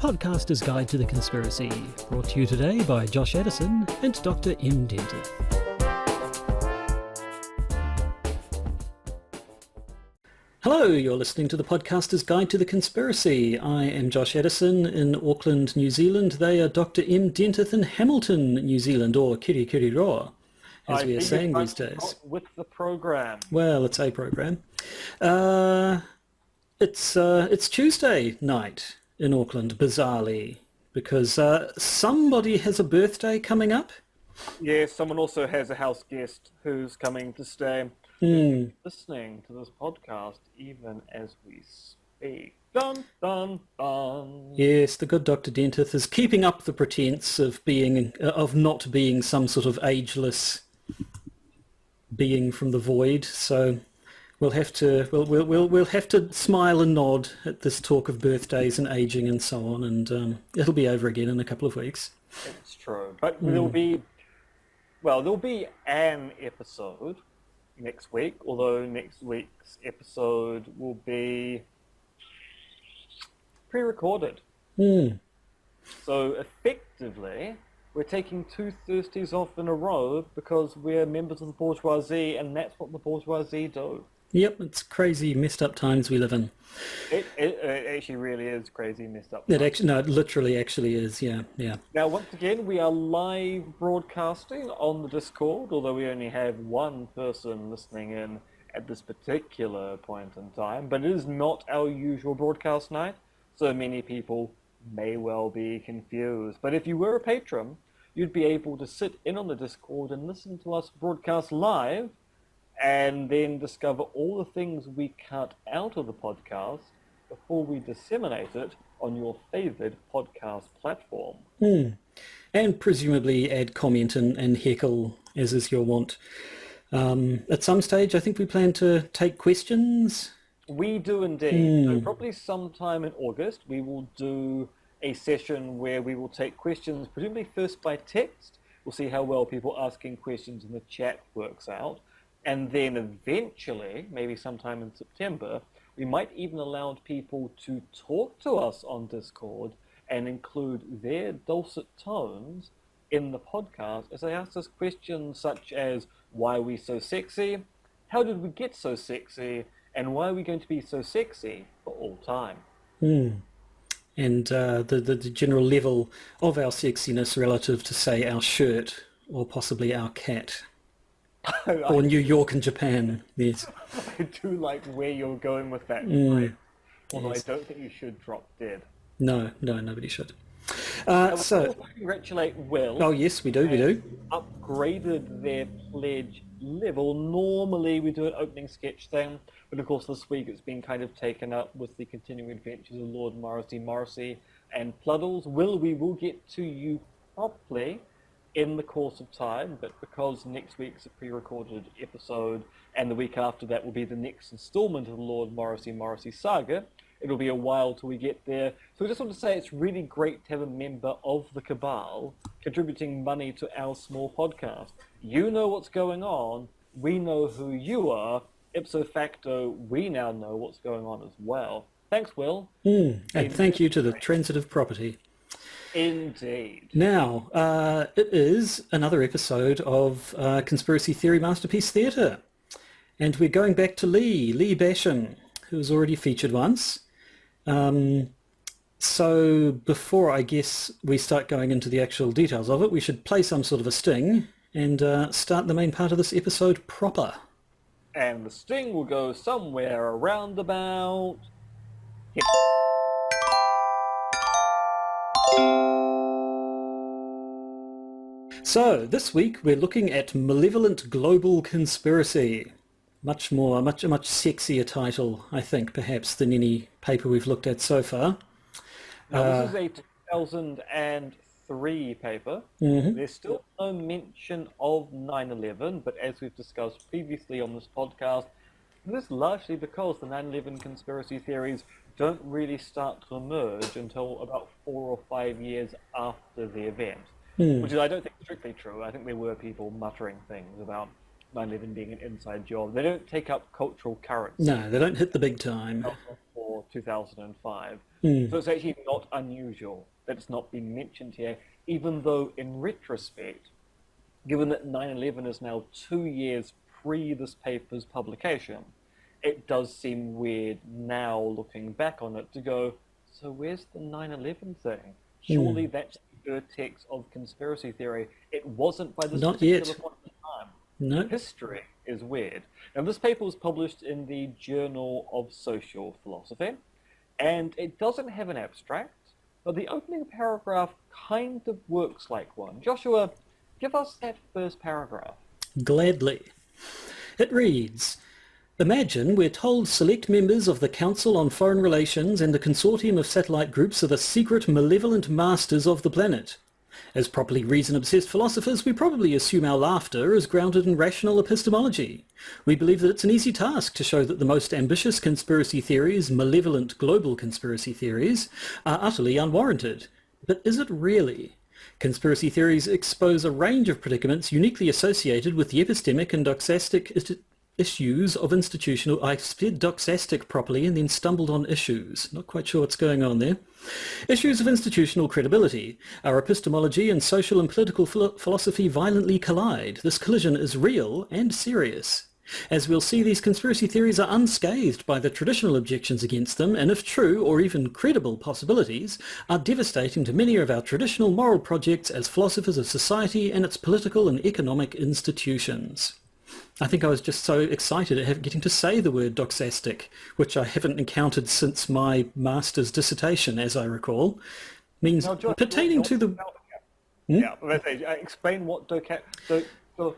Podcaster's Guide to the Conspiracy, brought to you today by Josh Edison and Dr. M. Dentith. Hello, you're listening to the Podcaster's Guide to the Conspiracy. I am Josh Edison in Auckland, New Zealand. They are Dr. M. Dentith in Hamilton, New Zealand, or Kiri Roa, as we are saying these days. With the program. Well, it's a program. It's Tuesday night in Auckland, bizarrely, because somebody has a birthday coming up. Yeah, someone also has a house guest who's coming to stay, listening to this podcast even as we speak. Dun, dun, dun. Yes, the good Dr. Dentith is keeping up the pretense of not being some sort of ageless being from the void. So we'll have to smile and nod at this talk of birthdays and aging and so on, and it'll be over again in a couple of weeks. It's true, but there'll be an episode next week, although next week's episode will be pre-recorded. So effectively, we're taking 2 Thursdays off in a row because we're members of the bourgeoisie, and that's what the bourgeoisie do. Yep, it's crazy, messed up times we live in. It actually really is crazy, messed up. It literally actually is, yeah. Now, once again, we are live broadcasting on the Discord, although we only have one person listening in at this particular point in time. But it is not our usual broadcast night, so many people may well be confused. But if you were a patron, you'd be able to sit in on the Discord and listen to us broadcast live, and then discover all the things we cut out of the podcast before we disseminate it on your favorite podcast platform. And presumably add comment and heckle, as is your wont. At some stage, I think we plan to take questions. We do indeed. So probably sometime in August, we will do a session where we will take questions, presumably first by text. We'll see how well people asking questions in the chat works out. And then eventually, maybe sometime in September, we might even allow people to talk to us on Discord and include their dulcet tones in the podcast as they ask us questions such as, why are we so sexy? How did we get so sexy? And why are we going to be so sexy for all time? And the general level of our sexiness relative to, say, our shirt or possibly our cat. Or New York and Japan, yes. I do like where you're going with that. Although yes. I don't think you should drop dead. No, nobody should. So congratulate Will. Oh yes, we do. Upgraded their pledge level. Normally we do an opening sketch thing, but of course this week it's been kind of taken up with the continuing adventures of Lord Morrissey, and Pluddles. Will, we will get to you properly in the course of time, but because next week's a pre-recorded episode and the week after that will be the next installment of the Lord Morrissey saga, it'll be a while till we get there. So I just want to say it's really great to have a member of the Cabal contributing money to our small podcast. You know what's going on, we know who you are, ipso facto we now know what's going on as well. Thanks, Will. And thank you to the Transitive Property. Indeed. Now, it is another episode of Conspiracy Theory Masterpiece Theatre. And we're going back to Lee Basham, who was already featured once. So before, I guess, we start going into the actual details of it, we should play some sort of a sting and start the main part of this episode proper. And the sting will go somewhere around about here. So, this week we're looking at Malevolent Global Conspiracy. Much sexier title, I think, perhaps, than any paper we've looked at so far. Now, this is a 2003 paper. There's still no mention of 9/11, but as we've discussed previously on this podcast, this is largely because the 9/11 conspiracy theories don't really start to emerge until about 4 or 5 years after the event. Which is, I don't think, strictly true. I think there were people muttering things about 9/11 being an inside job. They don't take up cultural currency. No, they don't hit the big time. For or 2005. Hmm. So it's actually not unusual that it's not been mentioned here, even though in retrospect, given that 9/11 is now 2 years pre this paper's publication, it does seem weird now looking back on it to go, so where's the 9/11 thing? Surely that's the vertex of conspiracy theory. It wasn't by this Not particular yet. point in time. No. History is weird. Now, this paper was published in the Journal of Social Philosophy, and it doesn't have an abstract, but the opening paragraph kind of works like one. Joshua, give us that first paragraph. Gladly. It reads, Imagine we're told select members of the Council on Foreign Relations and the consortium of satellite groups are the secret malevolent masters of the planet. As properly reason-obsessed philosophers, we probably assume our laughter is grounded in rational epistemology. We believe that it's an easy task to show that the most ambitious conspiracy theories, malevolent global conspiracy theories, are utterly unwarranted. But is it really? Conspiracy theories expose a range of predicaments uniquely associated with the epistemic and doxastic issues of institutional... I said doxastic properly and then stumbled on issues. Not quite sure what's going on there. Issues of institutional credibility. Our epistemology and social and political philosophy violently collide. This collision is real and serious. As we'll see, these conspiracy theories are unscathed by the traditional objections against them, and if true or even credible possibilities, are devastating to many of our traditional moral projects as philosophers of society and its political and economic institutions. I think I was just so excited at getting to say the word doxastic, which I haven't encountered since my master's dissertation, as I recall. Means Now, Josh, pertaining to the... Yeah, explain what doxastic or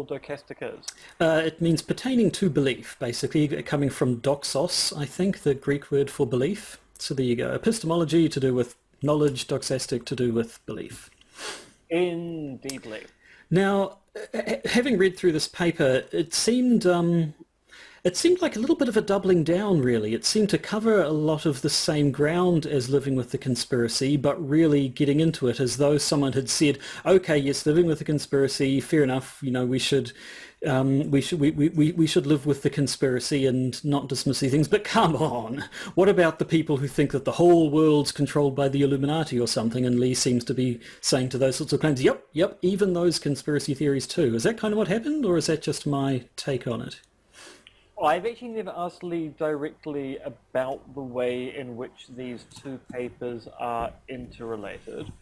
doxastic is. It means pertaining to belief, basically, coming from doxos, I think, the Greek word for belief. So there you go. Epistemology to do with knowledge, doxastic to do with belief. Indeedly. Now, having read through this paper, it seemed like a little bit of a doubling down, really. It seemed to cover a lot of the same ground as Living with the Conspiracy, but really getting into it as though someone had said, okay, yes, Living with the Conspiracy, fair enough, you know, we should live with the conspiracy and not dismiss these things, but come on, what about the people who think that the whole world's controlled by the Illuminati or something? And Lee seems to be saying to those sorts of claims, yep, even those conspiracy theories too. Is that kind of what happened, or is that just my take on it? I've actually never asked Lee directly about the way in which these two papers are interrelated.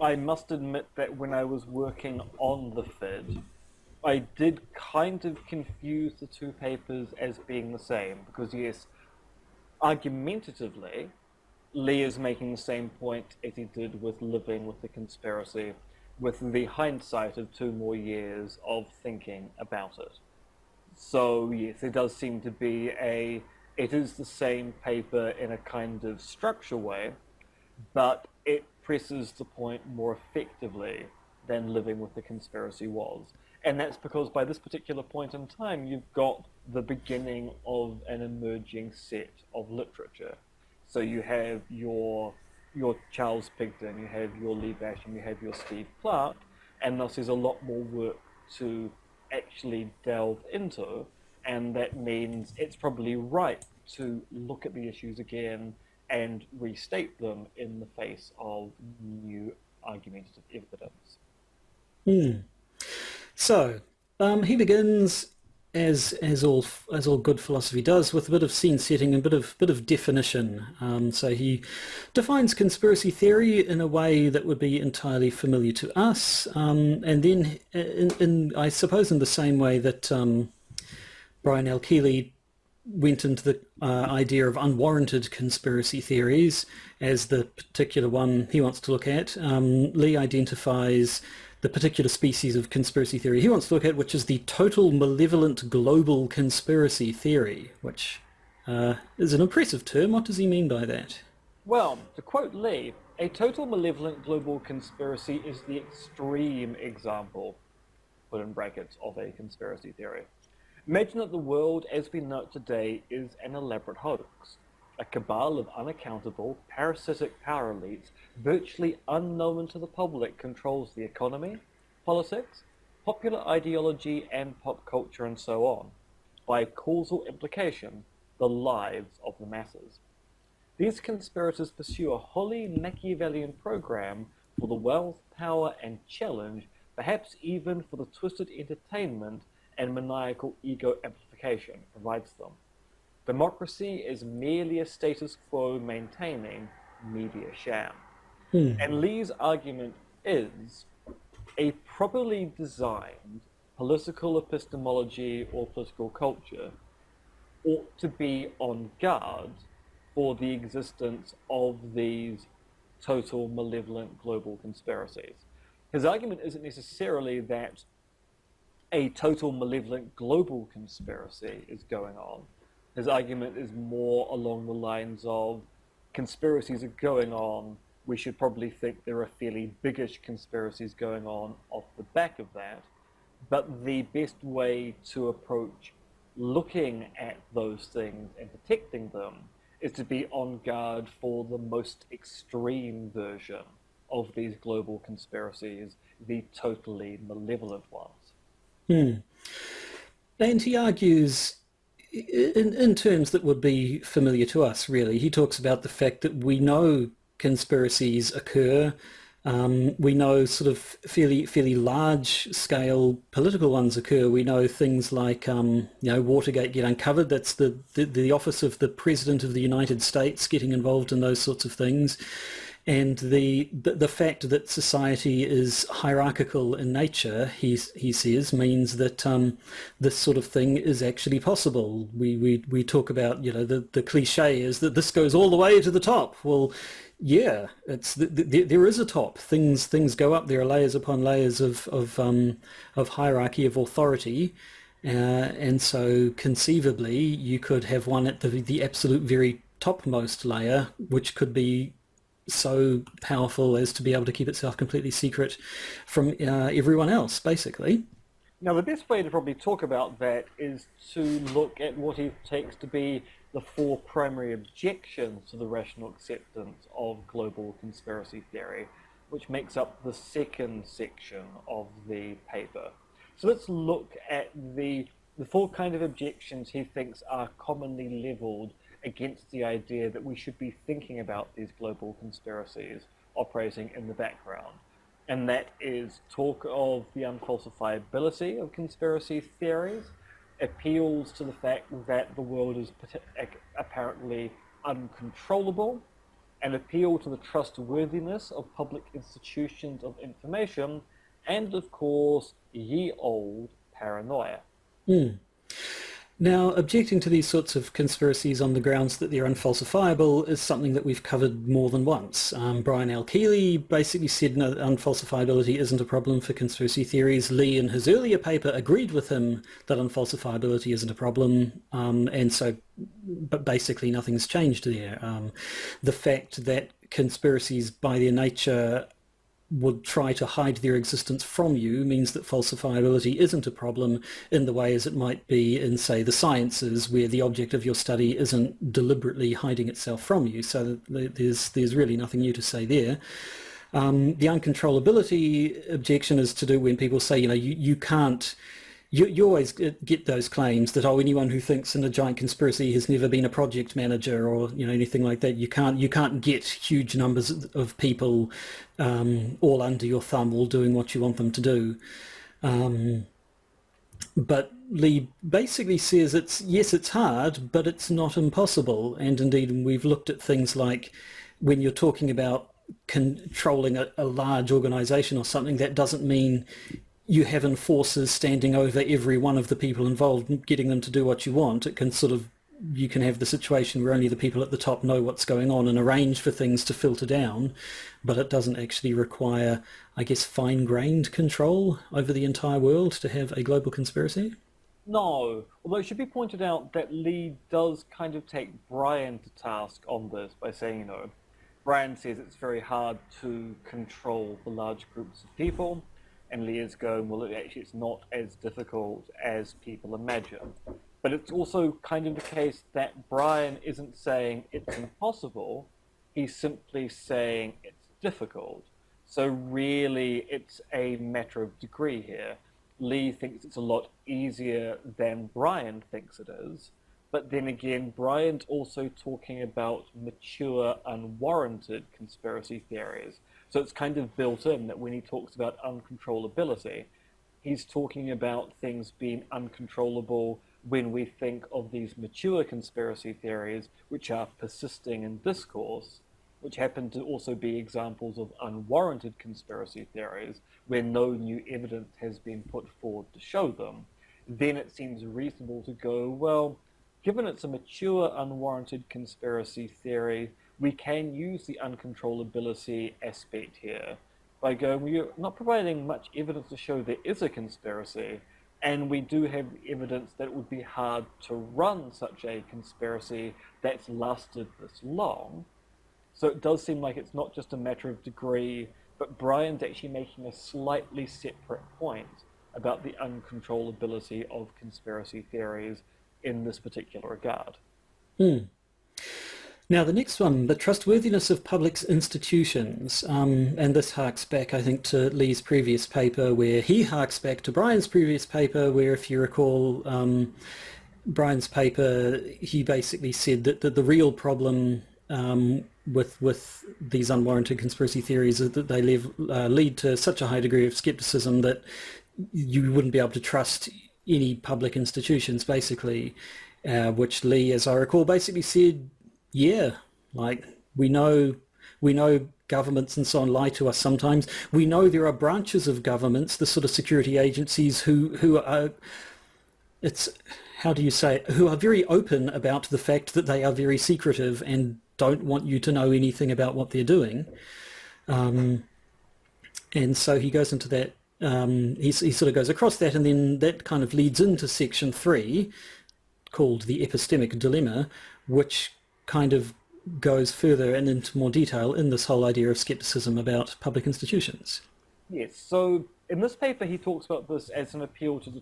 I must admit that when I was working on the FID, I did kind of confuse the two papers as being the same, because yes, argumentatively, Lee is making the same point as he did with Living with the Conspiracy, with the hindsight of 2 more years of thinking about it. So yes, it does seem to be it is the same paper in a kind of structure way, but it presses the point more effectively than Living with the Conspiracy was. And that's because by this particular point in time, you've got the beginning of an emerging set of literature. So you have your Charles Pigden, you have your Lee Basham, you have your Steve Clark, and thus there's a lot more work to actually delve into, and that means it's probably right to look at the issues again and restate them in the face of new argumentative evidence. So he begins, as all good philosophy does, with a bit of scene setting and a bit of definition. So he defines conspiracy theory in a way that would be entirely familiar to us, and then in I suppose in the same way that Brian L. Keeley went into the idea of unwarranted conspiracy theories as the particular one he wants to look at. Lee identifies the particular species of conspiracy theory he wants to look at, which is the total malevolent global conspiracy theory, which is an impressive term. What does he mean by that? Well, to quote Lee, a total malevolent global conspiracy is the extreme example, put in brackets, of a conspiracy theory. Imagine that the world as we know it today is an elaborate hoax. A cabal of unaccountable, parasitic power elites, virtually unknown to the public, controls the economy, politics, popular ideology, and pop culture, and so on. By causal implication, the lives of the masses. These conspirators pursue a wholly Machiavellian program for the wealth, power, and challenge, perhaps even for the twisted entertainment and maniacal ego amplification it provides them. Democracy is merely a status quo maintaining media sham. And Lee's argument is a properly designed political epistemology or political culture ought to be on guard for the existence of these total malevolent global conspiracies. His argument isn't necessarily that a total malevolent global conspiracy is going on. His argument is more along the lines of conspiracies are going on. We should probably think there are fairly biggish conspiracies going on off the back of that. But the best way to approach looking at those things and detecting them is to be on guard for the most extreme version of these global conspiracies, the totally malevolent ones. And he argues in terms that would be familiar to us, really. He talks about the fact that we know conspiracies occur. We know sort of fairly large scale political ones occur. We know things like Watergate get uncovered. That's the office of the President of the United States getting involved in those sorts of things. And the fact that society is hierarchical in nature, he says, means that this sort of thing is actually possible. We talk about, the cliche is that this goes all the way to the top. Well, yeah, there is a top. Things go up. There are layers upon layers of hierarchy of authority, and so conceivably you could have one at the absolute very topmost layer, which could be so powerful as to be able to keep itself completely secret from everyone else, basically. Now, the best way to probably talk about that is to look at what he takes to be the four primary objections to the rational acceptance of global conspiracy theory, which makes up the second section of the paper. So let's look at the four kind of objections he thinks are commonly leveled against the idea that we should be thinking about these global conspiracies operating in the background. And that is talk of the unfalsifiability of conspiracy theories, appeals to the fact that the world is apparently uncontrollable, and appeal to the trustworthiness of public institutions of information, and of course, ye old paranoia. Now, objecting to these sorts of conspiracies on the grounds that they're unfalsifiable is something that we've covered more than once. Brian L. Keeley basically said no, unfalsifiability isn't a problem for conspiracy theories. Lee, in his earlier paper, agreed with him that unfalsifiability isn't a problem, but basically nothing's changed there. The fact that conspiracies by their nature would try to hide their existence from you means that falsifiability isn't a problem in the way as it might be in, say, the sciences, where the object of your study isn't deliberately hiding itself from you. So there's really nothing new to say there. The uncontrollability objection is to do when people say, you can't. You always get those claims that, anyone who thinks in a giant conspiracy has never been a project manager or anything like that. You can't get huge numbers of people all under your thumb, all doing what you want them to do. But Lee basically says it's hard, but it's not impossible. And indeed, we've looked at things like when you're talking about controlling a large organization or something, that doesn't mean you have enforcers standing over every one of the people involved, getting them to do what you want. It can you can have the situation where only the people at the top know what's going on and arrange for things to filter down, but it doesn't actually require, I guess, fine-grained control over the entire world to have a global conspiracy. No, although it should be pointed out that Lee does kind of take Brian to task on this by saying, Brian says it's very hard to control the large groups of people, and Lee is going, well, actually it's not as difficult as people imagine. But it's also kind of the case that Brian isn't saying it's impossible, he's simply saying it's difficult. So really it's a matter of degree here. Lee thinks it's a lot easier than Brian thinks it is, But then again, Bryant's also talking about mature, unwarranted conspiracy theories. So it's kind of built in that when he talks about uncontrollability, he's talking about things being uncontrollable when we think of these mature conspiracy theories, which are persisting in discourse, which happen to also be examples of unwarranted conspiracy theories where no new evidence has been put forward to show them. Then it seems reasonable to go, well, given it's a mature, unwarranted conspiracy theory, we can use the uncontrollability aspect here by going, we're not providing much evidence to show there is a conspiracy, and we do have evidence that it would be hard to run such a conspiracy that's lasted this long. So it does seem like it's not just a matter of degree, but Brian's actually making a slightly separate point about the uncontrollability of conspiracy theories in this particular regard. Now, the next one, the trustworthiness of public institutions, and this harks back, I think, to Lee's previous paper, where he harks back to Brian's previous paper, where, if you recall, Brian's paper, he basically said that the real problem with these unwarranted conspiracy theories is that they lead to such a high degree of skepticism that you wouldn't be able to trust any public institutions, basically, which Lee, as I recall, basically said, yeah, like we know governments and so on lie to us sometimes. We know there are branches of governments, the sort of security agencies who are, it's, how do you say it, who are very open about the fact that they are very secretive and don't want you to know anything about what they're doing. And so he goes into that, he sort of goes across that, and then that kind of leads into section 3, called the epistemic dilemma, which kind of goes further and into more detail in this whole idea of skepticism about public institutions. Yes, so in this paper he talks about this as an appeal to the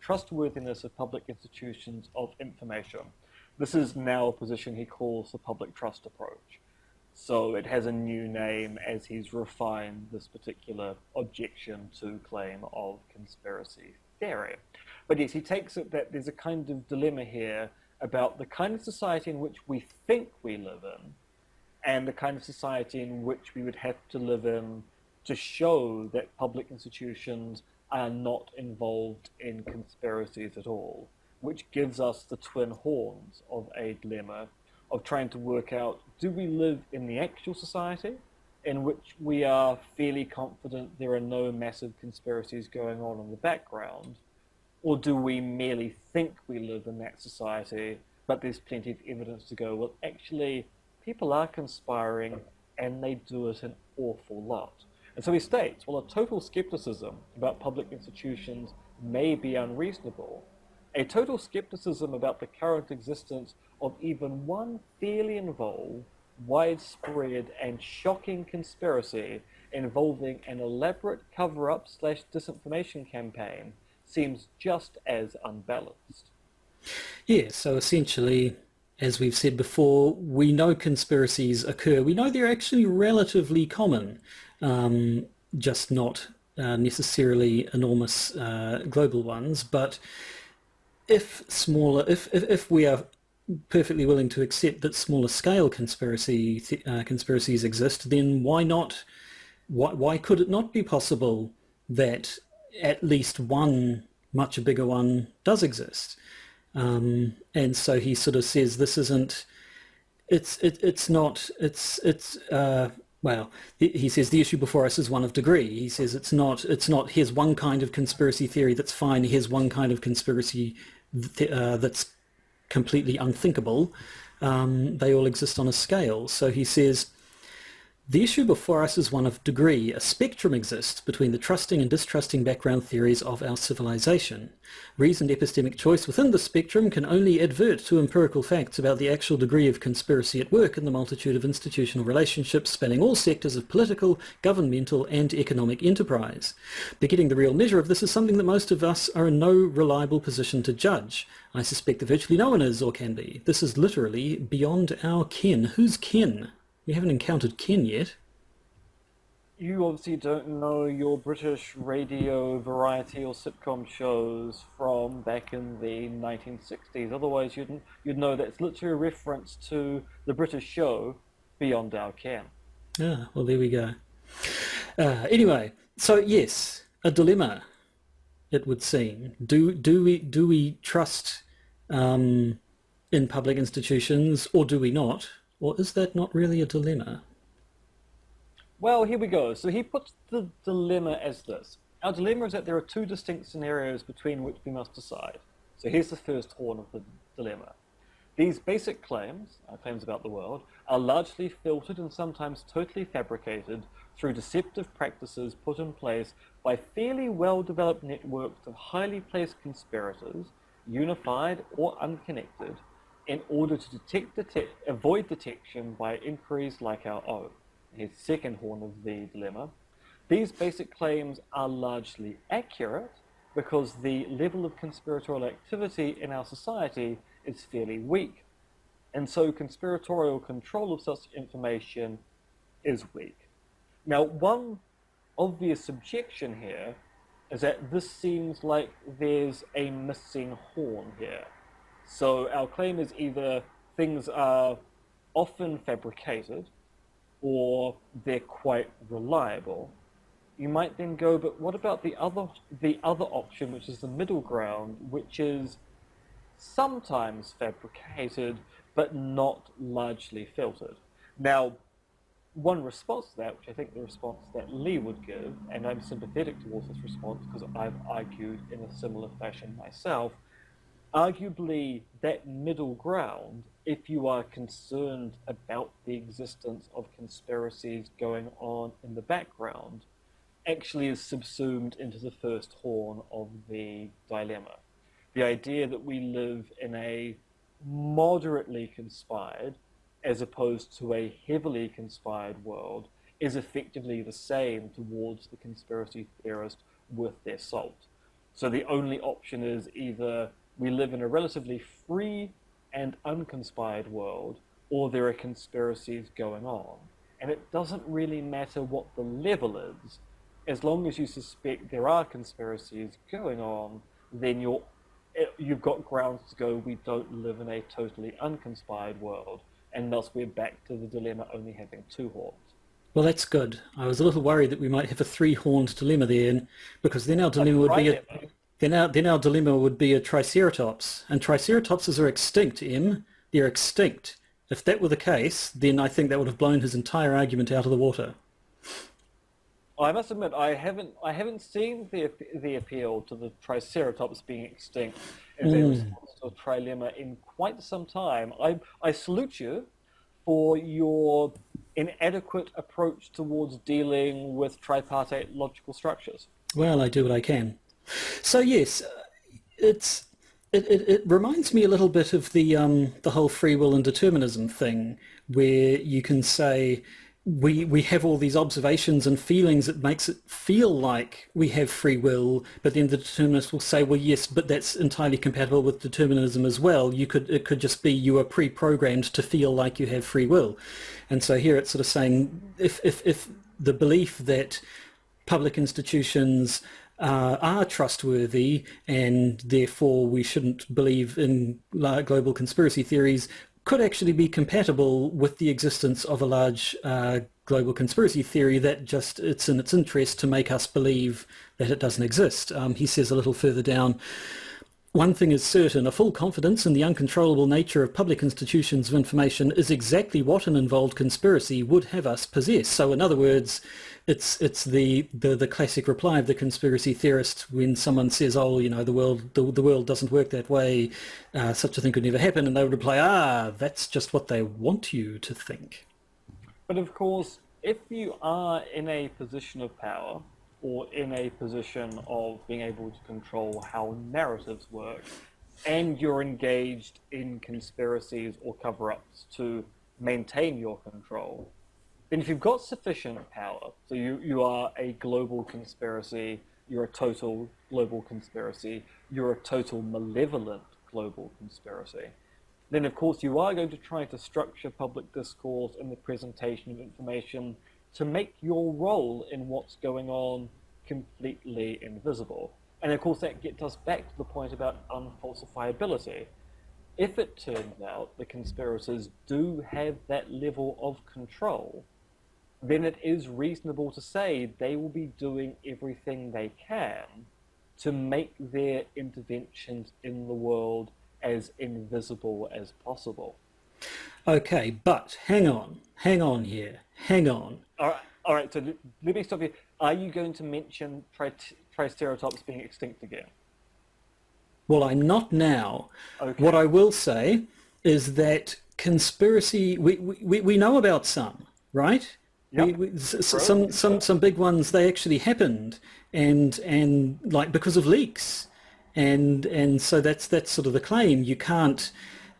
trustworthiness of public institutions of information. This is now a position he calls the public trust approach. So it has a new name as he's refined this particular objection to claim of conspiracy theory. But yes, he takes it that there's a kind of dilemma here about the kind of society in which we think we live in and the kind of society in which we would have to live in to show that public institutions are not involved in conspiracies at all, which gives us the twin horns of a dilemma of trying to work out, do we live in the actual society in which we are fairly confident there are no massive conspiracies going on in the background, or do we merely think we live in that society, but there's plenty of evidence to go, well, actually, people are conspiring and they do it an awful lot. And so he states, well, a total skepticism about public institutions may be unreasonable. A total skepticism about the current existence of even one fairly involved, widespread and shocking conspiracy involving an elaborate cover-up / disinformation campaign seems just as unbalanced. Yeah, so essentially, as we've said before, we know conspiracies occur. We know they're actually relatively common, just not necessarily enormous global ones. But if we are perfectly willing to accept that smaller scale conspiracies exist, then why not? Why could it not be possible that at least one much bigger one does exist? And so he sort of says this isn't. Well, he says the issue before us is one of degree. He says it's not here's one kind of conspiracy theory that's fine, here's one kind of conspiracy that's completely unthinkable. They all exist on a scale. So he says, the issue before us is one of degree. A spectrum exists between the trusting and distrusting background theories of our civilization. Reasoned epistemic choice within the spectrum can only advert to empirical facts about the actual degree of conspiracy at work in the multitude of institutional relationships spanning all sectors of political, governmental and economic enterprise. Begetting the real measure of this is something that most of us are in no reliable position to judge. I suspect that virtually no one is or can be. This is literally beyond our ken. Who's ken? We haven't encountered ken yet. You obviously don't know your British radio variety or sitcom shows from back in the 1960s. Otherwise, you'd know that it's literally a reference to the British show Beyond Our Ken. Ah, well, there we go. Anyway, so yes, a dilemma, it would seem. Do we trust in public institutions, or do we not? Or is that not really a dilemma? Well, here we go. So he puts the dilemma as this. Our dilemma is that there are two distinct scenarios between which we must decide. So here's the first horn of the dilemma. These basic claims, our claims about the world, are largely filtered and sometimes totally fabricated through deceptive practices put in place by fairly well-developed networks of highly placed conspirators, unified or unconnected, in order to avoid detection by inquiries like our own. Here's the second horn of the dilemma. These basic claims are largely accurate because the level of conspiratorial activity in our society is fairly weak, and so conspiratorial control of such information is weak. Now, one obvious objection here is that this seems like there's a missing horn here. So our claim is either things are often fabricated or they're quite reliable. You might then go, but what about the other option, which is the middle ground, which is sometimes fabricated but not largely filtered? Now, one response to that, which I think the response that Lee would give, and I'm sympathetic towards this response because I've argued in a similar fashion myself, arguably that middle ground, if you are concerned about the existence of conspiracies going on in the background, actually is subsumed into the first horn of the dilemma. The idea that we live in a moderately conspired as opposed to a heavily conspired world is effectively the same towards the conspiracy theorist with their salt. So the only option is either we live in a relatively free and unconspired world, or there are conspiracies going on. And it doesn't really matter what the level is. As long as you suspect there are conspiracies going on, then you've got grounds to go, we don't live in a totally unconspired world, and thus we're back to the dilemma only having two horns. Well, that's good. I was a little worried that we might have a three-horned dilemma there, because then our dilemma would be then our dilemma would be a triceratops, and triceratopses are extinct. They're extinct. If that were the case, then I think that would have blown his entire argument out of the water. I must admit, I haven't seen the appeal to the triceratops being extinct as a response to a trilemma in quite some time. I salute you for your inadequate approach towards dealing with tripartite logical structures. Well, I do what I can. So yes, it reminds me a little bit of the whole free will and determinism thing, where you can say we have all these observations and feelings that makes it feel like we have free will, but then the determinist will say, well, yes, but that's entirely compatible with determinism as well. It could just be you are pre-programmed to feel like you have free will. And so here it's sort of saying if the belief that public institutions are trustworthy and therefore we shouldn't believe in global conspiracy theories could actually be compatible with the existence of a large global conspiracy theory, that just it's in its interest to make us believe that it doesn't exist. He says a little further down, one thing is certain, a full confidence in the uncontrollable nature of public institutions of information is exactly what an involved conspiracy would have us possess. So in other words, it's the classic reply of the conspiracy theorist when someone says, oh, you know, the world doesn't work that way, such a thing could never happen, and they would reply, that's just what they want you to think. But of course, if you are in a position of power, or in a position of being able to control how narratives work, and you're engaged in conspiracies or cover-ups to maintain your control, then if you've got sufficient power, so you are a global conspiracy, you're a total global conspiracy, you're a total malevolent global conspiracy, then of course you are going to try to structure public discourse and the presentation of information to make your role in what's going on completely invisible. And of course, that gets us back to the point about unfalsifiability. If it turns out the conspirators do have that level of control, then it is reasonable to say they will be doing everything they can to make their interventions in the world as invisible as possible. Okay, but hang on here, hang on. All right. So let me stop you. Are you going to mention Triceratops being extinct again? Well, I'm not now. Okay. What I will say is that conspiracy, we know about some, right? Yep. Some big ones, they actually happened, and like because of leaks, and so that's sort of the claim. You can't,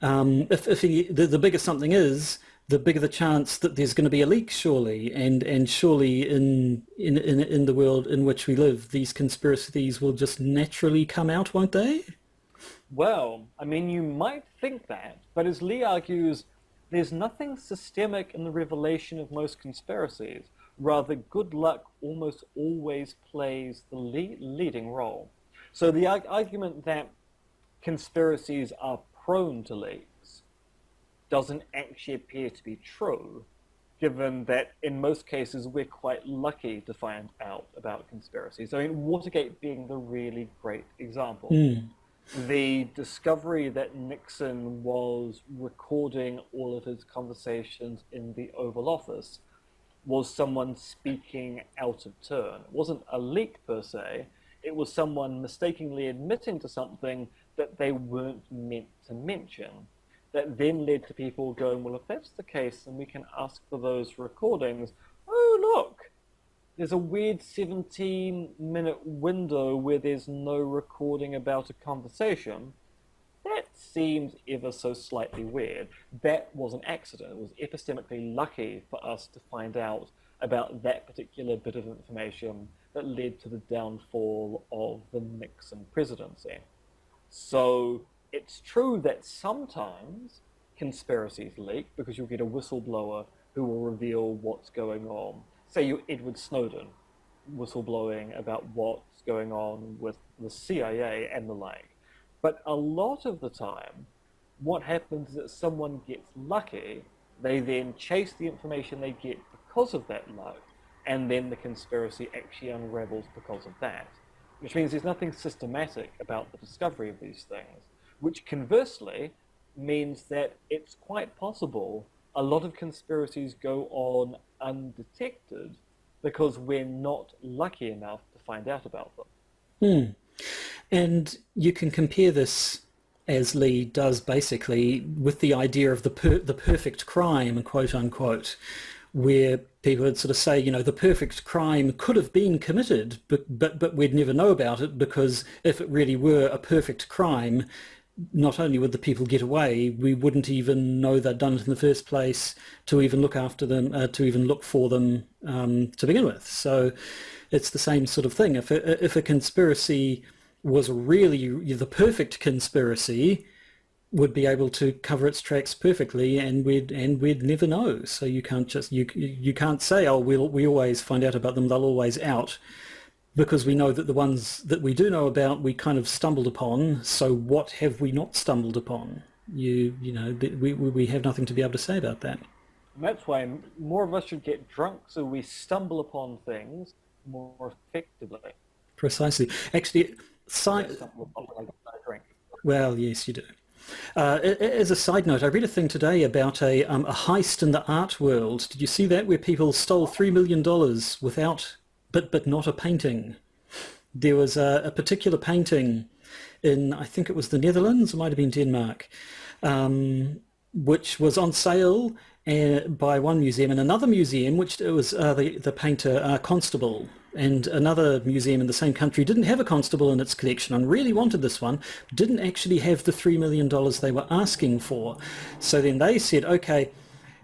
the bigger something is, the bigger the chance that there's going to be a leak, surely, and surely in the world in which we live, these conspiracies will just naturally come out, won't they? Well, I mean, you might think that, but as Lee argues, there's nothing systemic in the revelation of most conspiracies. Rather, good luck almost always plays the leading role. So the argument that conspiracies are prone to leaks doesn't actually appear to be true, given that in most cases we're quite lucky to find out about conspiracies. I mean, Watergate being the really great example. The discovery that Nixon was recording all of his conversations in the Oval Office was someone speaking out of turn. It wasn't a leak per se, it was someone mistakenly admitting to something that they weren't meant to mention. That then led to people going, well, if that's the case, then we can ask for those recordings. Oh, look, there's a weird 17-minute window where there's no recording about a conversation. That seems ever so slightly weird. That was an accident. It was epistemically lucky for us to find out about that particular bit of information that led to the downfall of the Nixon presidency. So it's true that sometimes conspiracies leak because you'll get a whistleblower who will reveal what's going on. Say you're Edward Snowden whistleblowing about what's going on with the CIA and the like. But a lot of the time, what happens is that someone gets lucky, they then chase the information they get because of that luck, and then the conspiracy actually unravels because of that. Which means there's nothing systematic about the discovery of these things, which conversely means that it's quite possible a lot of conspiracies go on undetected because we're not lucky enough to find out about them. And you can compare this, as Lee does basically, with the idea of the perfect crime, quote unquote, where people would sort of say, the perfect crime could have been committed, but we'd never know about it, because if it really were a perfect crime, not only would the people get away, we wouldn't even know they'd done it in the first place to even look after them, to even look for them to begin with. So it's the same sort of thing. If a conspiracy was really the perfect conspiracy, would be able to cover its tracks perfectly, and we'd never know. So you can't just you can't say, oh, we always find out about them, they'll always out, because we know that the ones that we do know about we kind of stumbled upon. So what have we not stumbled upon? We have nothing to be able to say about that. And that's why more of us should get drunk so we stumble upon things more effectively. Precisely. Actually, well, yes, you do. As a side note, I read a thing today about a heist in the art world. Did you see that, where people stole $3 million without, but not a painting? There was a particular painting in, I think it was the Netherlands, it might have been Denmark, which was on sale by one museum, and another museum, which it was the painter Constable, and another museum in the same country didn't have a Constable in its collection and really wanted this one, didn't actually have the $3 million they were asking for. So then they said, okay,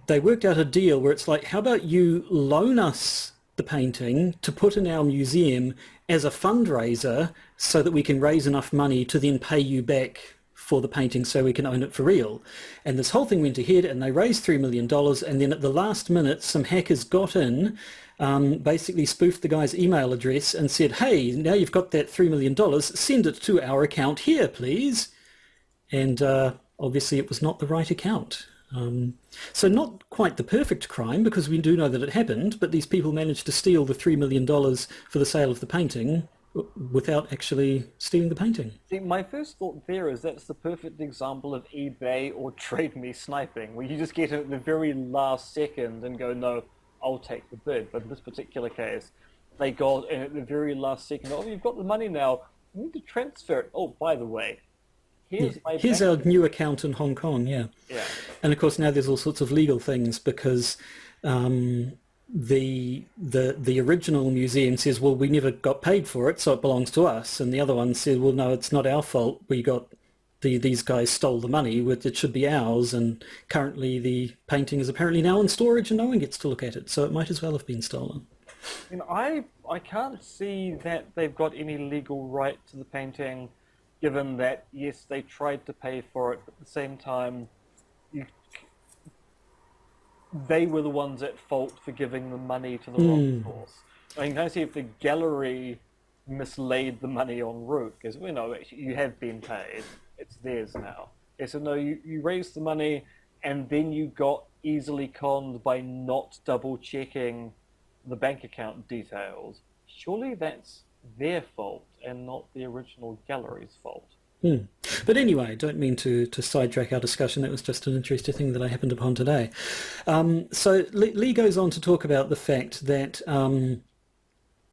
they worked out a deal where it's like, how about you loan us the painting to put in our museum as a fundraiser so that we can raise enough money to then pay you back for the painting so we can own it for real. And this whole thing went ahead and they raised $3 million, and then at the last minute some hackers got in, basically spoofed the guy's email address and said, hey, now you've got that $3 million, send it to our account here, please. And obviously it was not the right account. So not quite the perfect crime, because we do know that it happened, but these people managed to steal the $3 million for the sale of the painting without actually stealing the painting. See, my first thought there is that's the perfect example of eBay or Trade Me sniping, where you just get it at the very last second and go, no, I'll take the bid. But in this particular case, they got in at the very last second, oh, you've got the money now, you need to transfer it. Oh, by the way, here's our new account in Hong Kong, yeah. And of course now there's all sorts of legal things, because the original museum says, well, we never got paid for it, so it belongs to us, and the other one said, well, no, it's not our fault, we got these guys stole the money, it should be ours, and currently the painting is apparently now in storage and no one gets to look at it, so it might as well have been stolen. And I can't see that they've got any legal right to the painting, given that, yes, they tried to pay for it, but at the same time, they were the ones at fault for giving the money to the wrong source. I mean, can I see if the gallery mislaid the money en route? Because, you know, actually, you have been paid. It's theirs now. Yeah, so no, you raised the money, and then you got easily conned by not double-checking the bank account details. Surely that's their fault and not the original gallery's fault. But anyway, don't mean to sidetrack our discussion. That was just an interesting thing that I happened upon today. So Lee goes on to talk about the fact that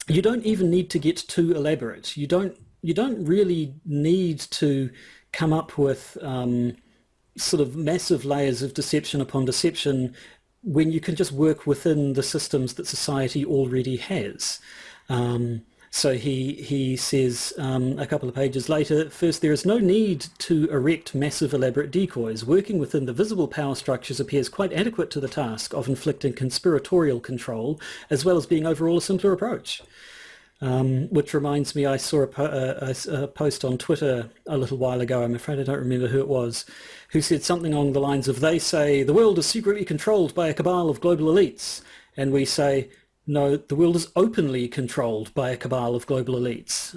you don't even need to get too elaborate. You don't really need to come up with sort of massive layers of deception upon deception when you can just work within the systems that society already has. So he says a couple of pages later, first, there is no need to erect massive elaborate decoys. Working within the visible power structures appears quite adequate to the task of inflicting conspiratorial control, as well as being overall a simpler approach. Which reminds me, I saw a post on Twitter a little while ago, I'm afraid I don't remember who it was, who said something along the lines of, they say the world is secretly controlled by a cabal of global elites, and we say, no, the world is openly controlled by a cabal of global elites.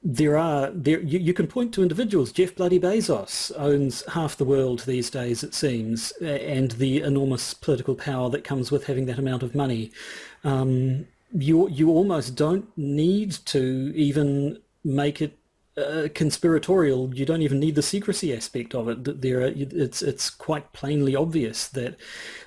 You can point to individuals. Jeff bloody Bezos owns half the world these days, it seems, and the enormous political power that comes with having that amount of money. You almost don't need to even make it conspiratorial. You don't even need the secrecy aspect of it. It's quite plainly obvious that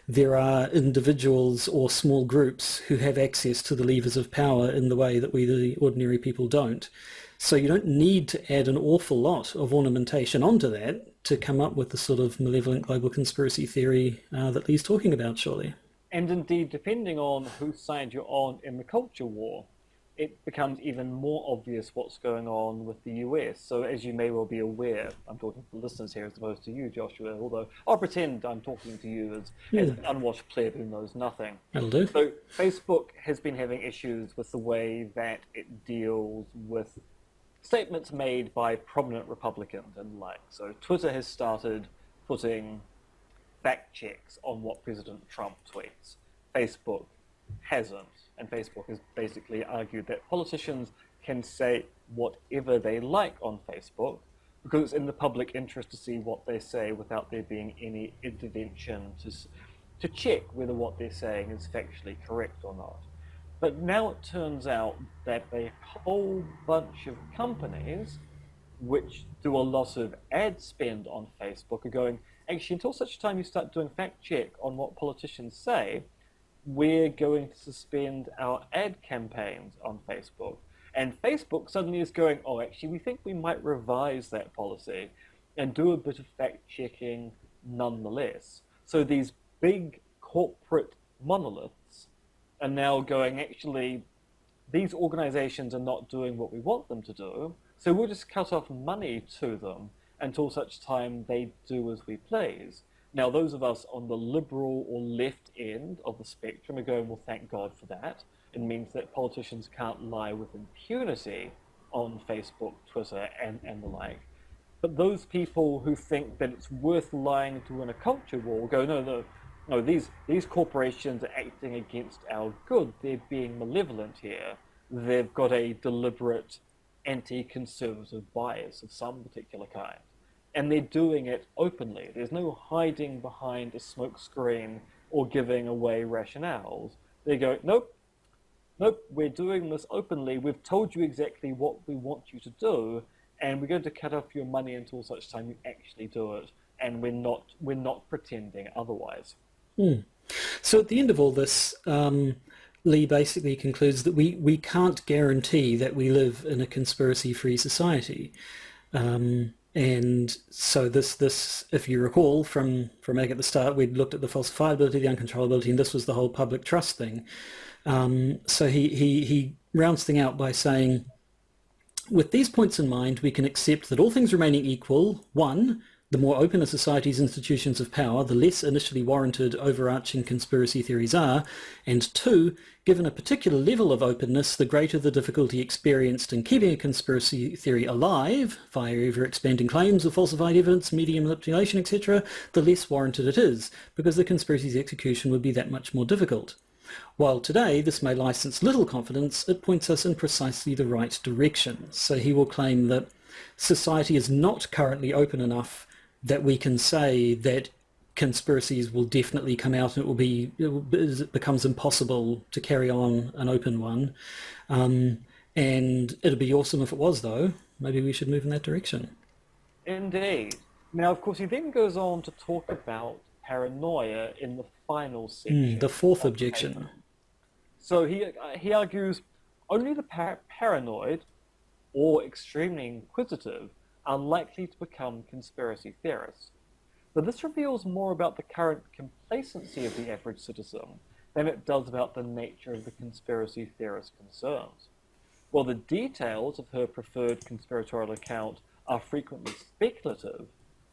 there are individuals or small groups who have access to the levers of power in the way that we, the ordinary people, don't. So you don't need to add an awful lot of ornamentation onto that to come up with the sort of malevolent global conspiracy theory that Lee's talking about, surely. And indeed, depending on whose side you're on in the culture war, it becomes even more obvious what's going on with the US. So as you may well be aware, I'm talking to the listeners here as opposed to you, Joshua, although I'll pretend I'm talking to you as an unwashed pleb who knows nothing. That'll do. So Facebook has been having issues with the way that it deals with statements made by prominent Republicans and like. So Twitter has started putting fact checks on what President Trump tweets. Facebook hasn't, and Facebook has basically argued that politicians can say whatever they like on Facebook because it's in the public interest to see what they say without there being any intervention to check whether what they're saying is factually correct or not. But now it turns out that a whole bunch of companies which do a lot of ad spend on Facebook are going, actually, until such time you start doing fact check on what politicians say, we're going to suspend our ad campaigns on Facebook. And Facebook suddenly is going, oh, actually, we think we might revise that policy and do a bit of fact checking nonetheless. So these big corporate monoliths are now going, actually, these organizations are not doing what we want them to do, so we'll just cut off money to them until such time they do as we please. Now, those of us on the liberal or left end of the spectrum are going, well, thank God for that. It means that politicians can't lie with impunity on Facebook, Twitter, and the like. But those people who think that it's worth lying to win a culture war go, no, no, no, these corporations are acting against our good. They're being malevolent here. They've got a deliberate anti-conservative bias of some particular kind. And they're doing it openly. There's no hiding behind a smokescreen or giving away rationales. They go, nope, nope, we're doing this openly. We've told you exactly what we want you to do, and we're going to cut off your money until such time you actually do it. And we're not pretending otherwise. So at the end of all this, Lee basically concludes that we can't guarantee that we live in a conspiracy-free society. And so this, if you recall from back at the start, we'd looked at the falsifiability, the uncontrollability, and this was the whole public trust thing. So he rounds thing out by saying, with these points in mind, we can accept that all things remaining equal, one, the more open a society's institutions of power, the less initially warranted overarching conspiracy theories are, and two, given a particular level of openness, the greater the difficulty experienced in keeping a conspiracy theory alive, via ever-expanding claims of falsified evidence, media manipulation, etc., the less warranted it is, because the conspiracy's execution would be that much more difficult. While today this may license little confidence, it points us in precisely the right direction. So he will claim that society is not currently open enough that we can say that conspiracies will definitely come out and it becomes impossible to carry on an open one. And it'd be awesome if it was, though. Maybe we should move in that direction. Indeed. Now, of course, he then goes on to talk about paranoia in the final section. The fourth of the objection. paper. So he argues only the paranoid or extremely inquisitive are likely to become conspiracy theorists. But this reveals more about the current complacency of the average citizen than it does about the nature of the conspiracy theorist's concerns. While the details of her preferred conspiratorial account are frequently speculative,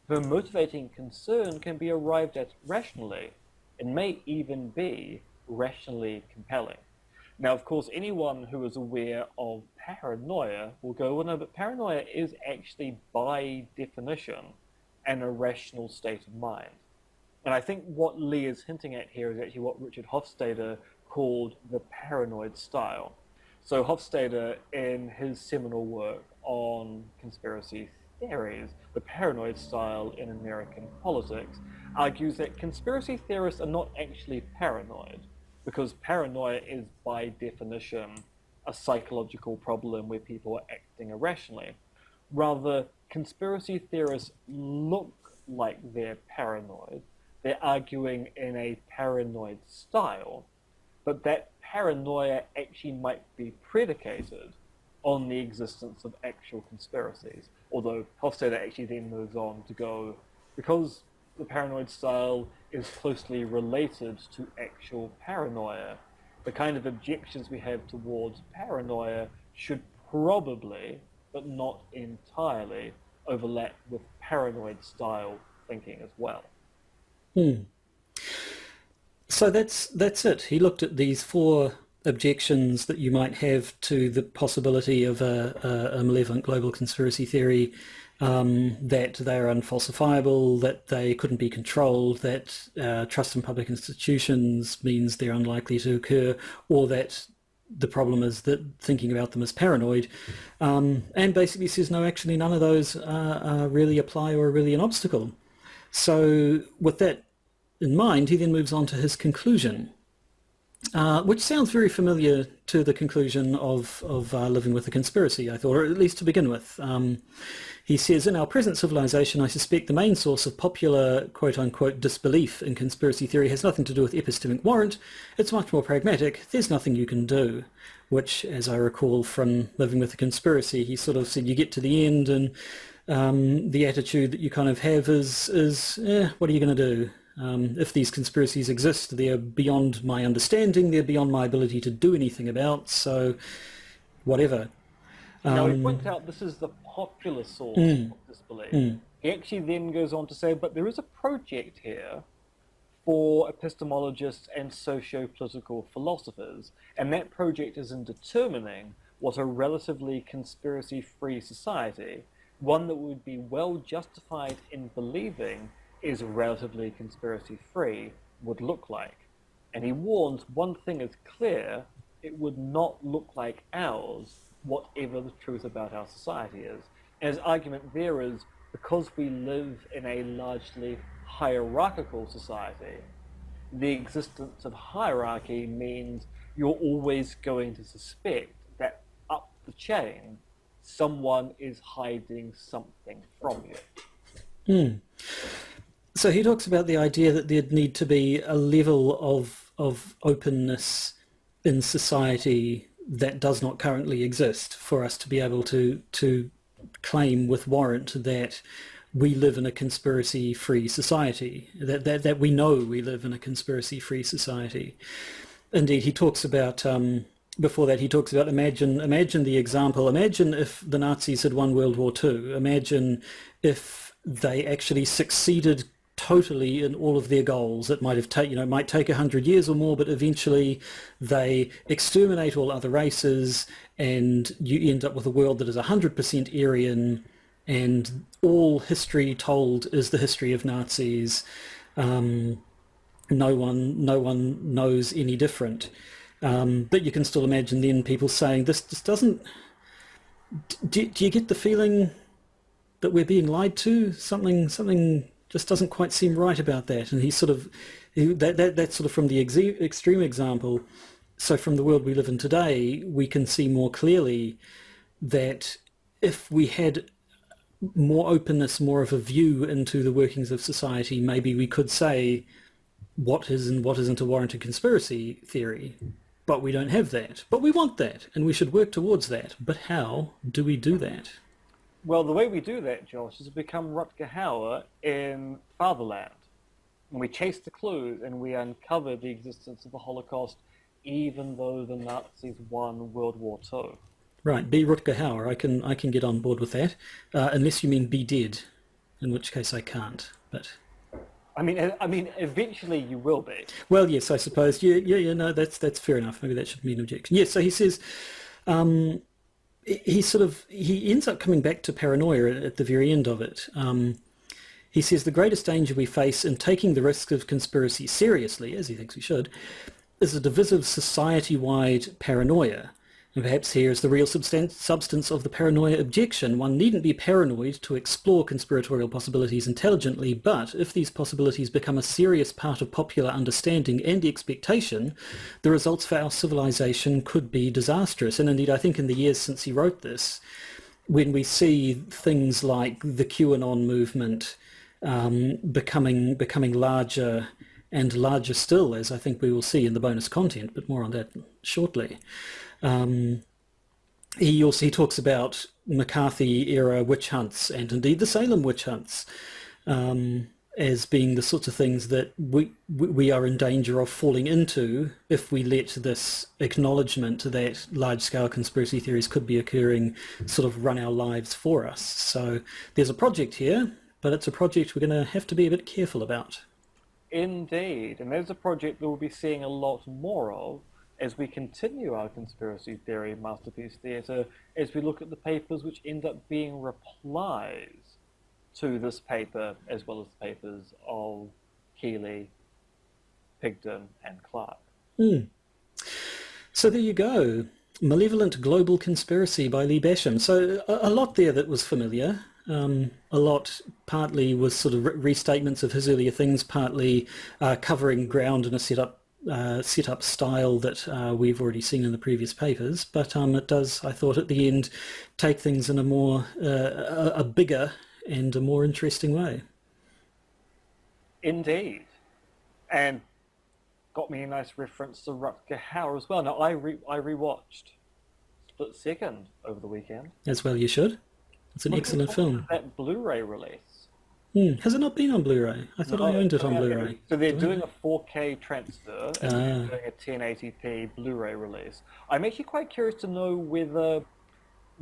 her motivating concern can be arrived at rationally, and may even be rationally compelling. Now, of course, anyone who is aware of paranoia will go, well, no, but paranoia is actually, by definition, an irrational state of mind. And I think what Lee is hinting at here is actually what Richard Hofstadter called the paranoid style. So Hofstadter, in his seminal work on conspiracy theories, the paranoid style in American politics, argues that conspiracy theorists are not actually paranoid, because paranoia is by definition a psychological problem where people are acting irrationally. Rather, conspiracy theorists look like they're paranoid. They're arguing in a paranoid style, but that paranoia actually might be predicated on the existence of actual conspiracies. Although Hofstadter actually then moves on to go, because the paranoid style is closely related to actual paranoia, the kind of objections we have towards paranoia should probably, but not entirely, overlap with paranoid style thinking as well. So that's it. He looked at these four objections that you might have to the possibility of a malevolent global conspiracy theory, that they are unfalsifiable, that they couldn't be controlled, that trust in public institutions means they're unlikely to occur, or that the problem is that thinking about them is paranoid, and basically says, no, actually none of those really apply or are really an obstacle. So with that in mind, he then moves on to his conclusion, which sounds very familiar to the conclusion of Living with a Conspiracy, I thought, or at least to begin with. He says, in our present civilization, I suspect the main source of popular quote-unquote disbelief in conspiracy theory has nothing to do with epistemic warrant. It's much more pragmatic. There's nothing you can do. Which, as I recall from Living with a Conspiracy, he sort of said you get to the end and the attitude that you kind of have is what are you going to do? If these conspiracies exist, they're beyond my understanding, they're beyond my ability to do anything about, so whatever. Now, he points out this is the popular source of disbelief. He actually then goes on to say, but there is a project here for epistemologists and socio-political philosophers, and that project is in determining what a relatively conspiracy-free society, one that would be well justified in believing is relatively conspiracy-free would look like. And he warns one thing is clear, it would not look like ours, whatever the truth about our society is. And his argument there is because we live in a largely hierarchical society, the existence of hierarchy means you're always going to suspect that up the chain, someone is hiding something from you. So he talks about the idea that there'd need to be a level of openness in society that does not currently exist for us to be able to claim with warrant that we live in a conspiracy-free society, that we know we live in a conspiracy-free society. Indeed, he talks about, before that, he talks about imagine the example, imagine if the Nazis had won World War II, imagine if they actually succeeded totally in all of their goals. It might have might take 100 years or more, but eventually they exterminate all other races and you end up with a world that is 100% Aryan, and all history told is the history of Nazis. No one knows any different. But you can still imagine then people saying, this just doesn't... Do you get the feeling that we're being lied to? Something just doesn't quite seem right about that. And that's sort of from the extreme example. So from the world we live in today, we can see more clearly that if we had more openness, more of a view into the workings of society, maybe we could say what is and what isn't a warranted conspiracy theory. But we don't have that. But we want that, and we should work towards that. But how do we do that? Well, the way we do that, Josh, is to become Rutger Hauer in Fatherland. And we chase the clues and we uncover the existence of the Holocaust even though the Nazis won World War II. Right, be Rutger Hauer. I can get on board with that, unless you mean be dead, in which case I can't. But I mean, eventually you will be. well, yes, I suppose. Yeah. No, that's fair enough. Maybe that should be an objection. Yes. So he says, he ends up coming back to paranoia at the very end of it. He says the greatest danger we face in taking the risk of conspiracy seriously, as he thinks we should, is a divisive society-wide paranoia. And perhaps here is the real substance of the paranoia objection. One needn't be paranoid to explore conspiratorial possibilities intelligently, but if these possibilities become a serious part of popular understanding and expectation, the results for our civilization could be disastrous. And indeed, I think in the years since he wrote this, when we see things like the QAnon movement becoming larger and larger still, as I think we will see in the bonus content, but more on that shortly. He talks about McCarthy-era witch hunts and indeed the Salem witch hunts as being the sorts of things that we are in danger of falling into if we let this acknowledgement that large-scale conspiracy theories could be occurring sort of run our lives for us. So there's a project here, but it's a project we're going to have to be a bit careful about. Indeed, and there's a project that we'll be seeing a lot more of as we continue our conspiracy theory masterpiece theatre, as we look at the papers which end up being replies to this paper, as well as the papers of Keeley, Pigden, and Clark. So there you go. Malevolent Global Conspiracy by Lee Basham. So a lot there that was familiar. A lot partly was sort of restatements of his earlier things, partly covering ground in a set-up style that we've already seen in the previous papers. But it does, I thought, at the end, take things in a more a bigger and a more interesting way. Indeed, and got me a nice reference to Rutger Hauer as well. Now I rewatched Split Second over the weekend. As well, you should. It's an excellent film. That Blu-ray release. Has it not been on Blu-ray? I thought I owned it on Blu-ray. So they're doing a 4K transfer and they're doing a 1080p Blu-ray release. I'm actually quite curious to know whether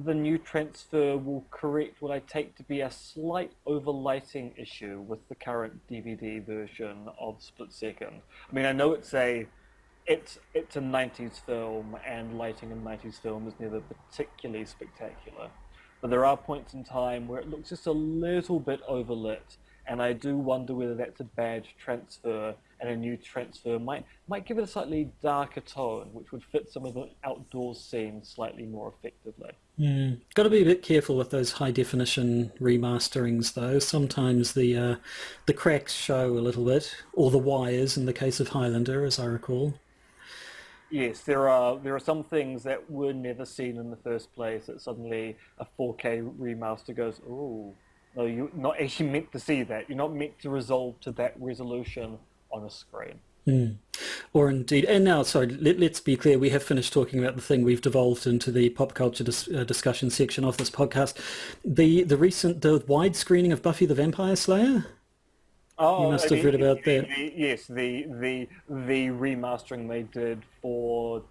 the new transfer will correct what I take to be a slight overlighting issue with the current DVD version of Split Second. I mean, I know it's a 90s film, and lighting in 90s film is never particularly spectacular. but there are points in time where it looks just a little bit overlit, and I do wonder whether that's a badge transfer, and a new transfer might give it a slightly darker tone, which would fit some of the outdoors scenes slightly more effectively. Got to be a bit careful with those high definition remasterings, though. Sometimes the cracks show a little bit, or the wires in the case of Highlander, as I recall. Yes, there are some things that were never seen in the first place that suddenly a 4K remaster goes, oh, no, you're not actually meant to see that. You're not meant to resolve to that resolution on a screen. Or indeed, and now, sorry, let's be clear, we have finished talking about the thing. We've devolved into the pop culture discussion section of this podcast. The wide screening of Buffy the Vampire Slayer? Oh, You must have read about that. Yes, the remastering they did for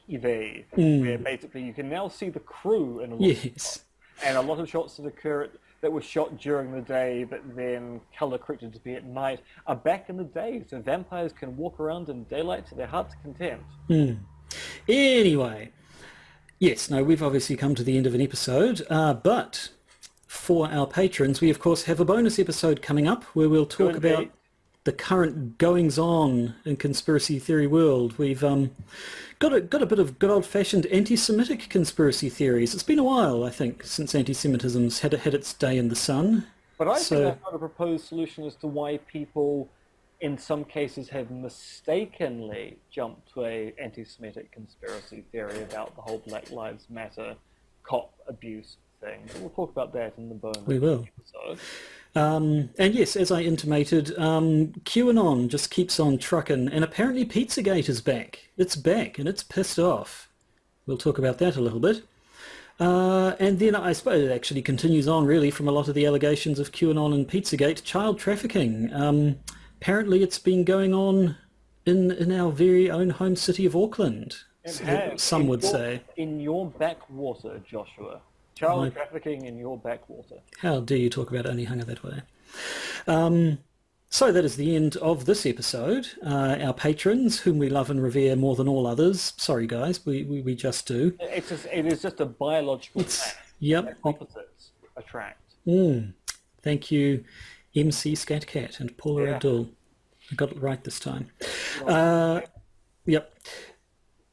TV, where basically you can now see the crew in a lot of Yes. shots, and a lot of shots that were shot during the day, but then color corrected to be at night, are back in the day, so vampires can walk around in daylight to their heart's content. Anyway, yes, no, we've obviously come to the end of an episode, but for our patrons, we of course have a bonus episode coming up where we'll talk about the current goings-on in conspiracy theory world. We've got a bit of good old-fashioned anti-Semitic conspiracy theories. It's been a while, I think, since anti-Semitism's had its day in the sun. But I think I've got a proposed solution as to why people, in some cases, have mistakenly jumped to a anti-Semitic conspiracy theory about the whole Black Lives Matter cop abuse thing. We'll talk about that in the bonus episode. And yes, as I intimated, QAnon just keeps on trucking, and apparently Pizzagate is back. It's back, and it's pissed off. We'll talk about that a little bit. And then I suppose it actually continues on, really, from a lot of the allegations of QAnon and Pizzagate. Child trafficking. Apparently it's been going on in our very own home city of Auckland, some would say. In your backwater, Joshua. Child trafficking in your backwater. How dare you talk about Onehunga that way? So that is the end of this episode. Our patrons, whom we love and revere more than all others. Sorry, guys, we just do. It is just a biological fact. Yep. Opposites attract. Thank you, MC Scatcat and Paula Abdul. I got it right this time. Yep.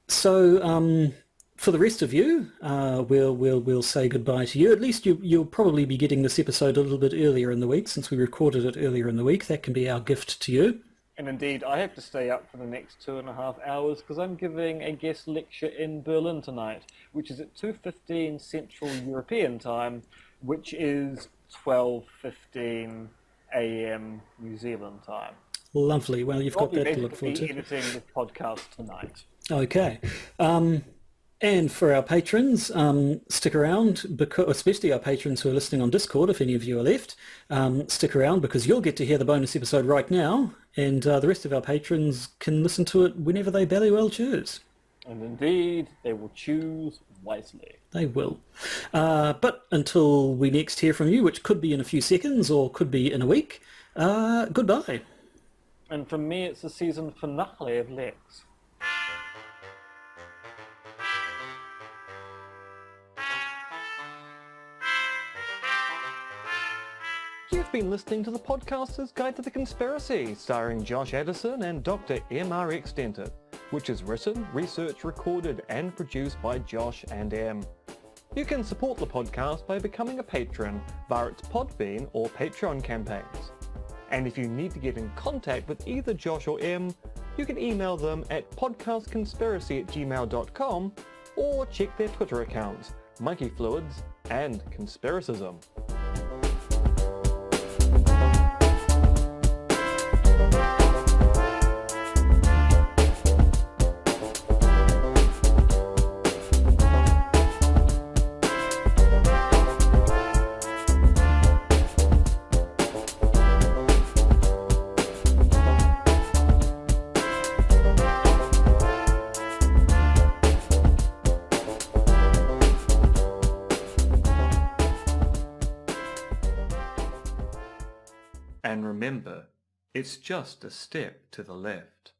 So for the rest of you, we'll say goodbye to you. At least you'll probably be getting this episode a little bit earlier in the week, since we recorded it earlier in the week. That can be our gift to you. And indeed, I have to stay up for the next 2.5 hours because I'm giving a guest lecture in Berlin tonight, which is at 2:15 Central European Time, which is 12:15 a.m. New Zealand time. Lovely. Well, you've got that to look forward to. I'll be editing this podcast tonight. Okay. And for our patrons, stick around, because, especially our patrons who are listening on Discord, if any of you are left, stick around because you'll get to hear the bonus episode right now, and the rest of our patrons can listen to it whenever they bloody well choose. And indeed, they will choose wisely. They will. But until we next hear from you, which could be in a few seconds or could be in a week, goodbye. And for me, it's the season finale of Lex. You've been listening to the Podcaster's Guide to the Conspiracy, starring Josh Addison and Dr. MRX Denton, which is written, researched, recorded and produced by Josh and M. You can support the podcast by becoming a patron via its Podbean or Patreon campaigns. And if you need to get in contact with either Josh or M, you can email them at podcastconspiracy@gmail.com or check their Twitter accounts, Monkey Fluids and Conspiracism. And remember, it's just a step to the left.